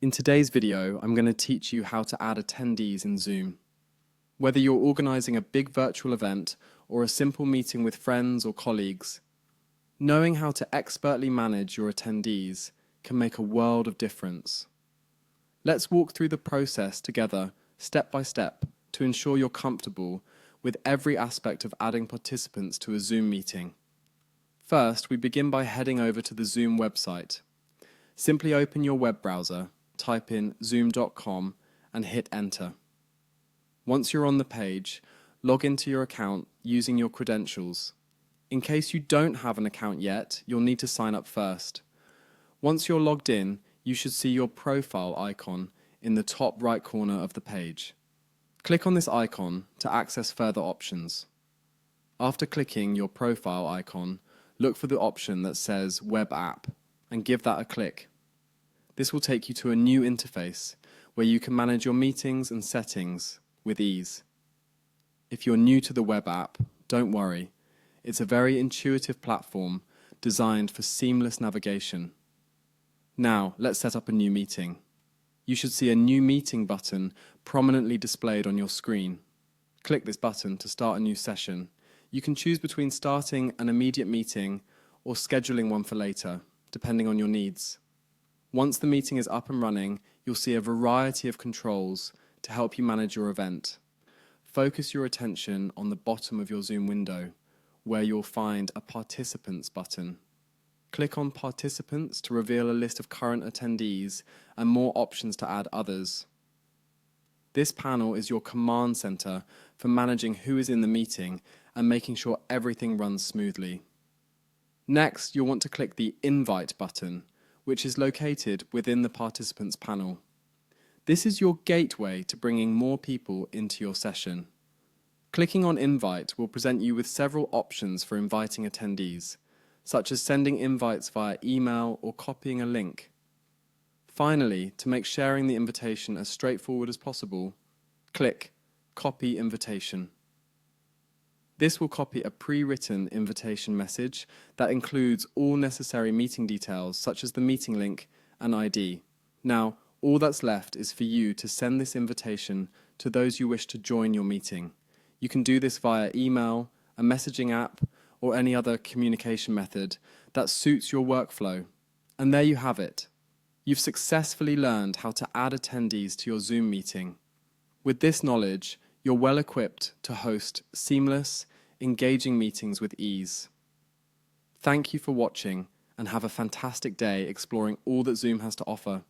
In today's video, I'm going to teach you how to add attendees in Zoom. Whether you're organizing a big virtual event or a simple meeting with friends or colleagues, knowing how to expertly manage your attendees can make a world of difference. Let's walk through the process together, step by step, to ensure you're comfortable with every aspect of adding participants to a Zoom meeting. First, we begin by heading over to the Zoom website. Simply open your web browser, type in zoom.com and hit enter. Once you're on the page, log into your account using your credentials. In case you don't have an account yet, you'll need to sign up first. Once you're logged in, you should see your profile icon in the top right corner of the page. Click on this icon to access further options. After clicking your profile icon, look for the option that says Web App and give that a click. This will take you to a new interface where you can manage your meetings and settings with ease. If you're new to the web app, don't worry. It's a very intuitive platform designed for seamless navigation. Now, let's set up a new meeting. You should see a new meeting button prominently displayed on your screen. Click this button to start a new session. You can choose between starting an immediate meeting or scheduling one for later, depending on your needs. Once the meeting is up and running, you'll see a variety of controls to help you manage your event. Focus your attention on the bottom of your Zoom window, where you'll find a Participants button. Click on Participants to reveal a list of current attendees and more options to add others. This panel is your command center for managing who is in the meeting and making sure everything runs smoothly. Next, you'll want to click the Invite button, which is located within the Participants panel. This is your gateway to bringing more people into your session. Clicking on Invite will present you with several options for inviting attendees, such as sending invites via email or copying a link. Finally, to make sharing the invitation as straightforward as possible, click Copy Invitation. This will copy a pre-written invitation message that includes all necessary meeting details such as the meeting link and ID. Now, all that's left is for you to send this invitation to those you wish to join your meeting. You can do this via email, a messaging app, or any other communication method that suits your workflow. And there you have it. You've successfully learned how to add attendees to your Zoom meeting. With this knowledge, you're well equipped to host seamless, engaging meetings with ease. Thank you for watching and have a fantastic day exploring all that Zoom has to offer.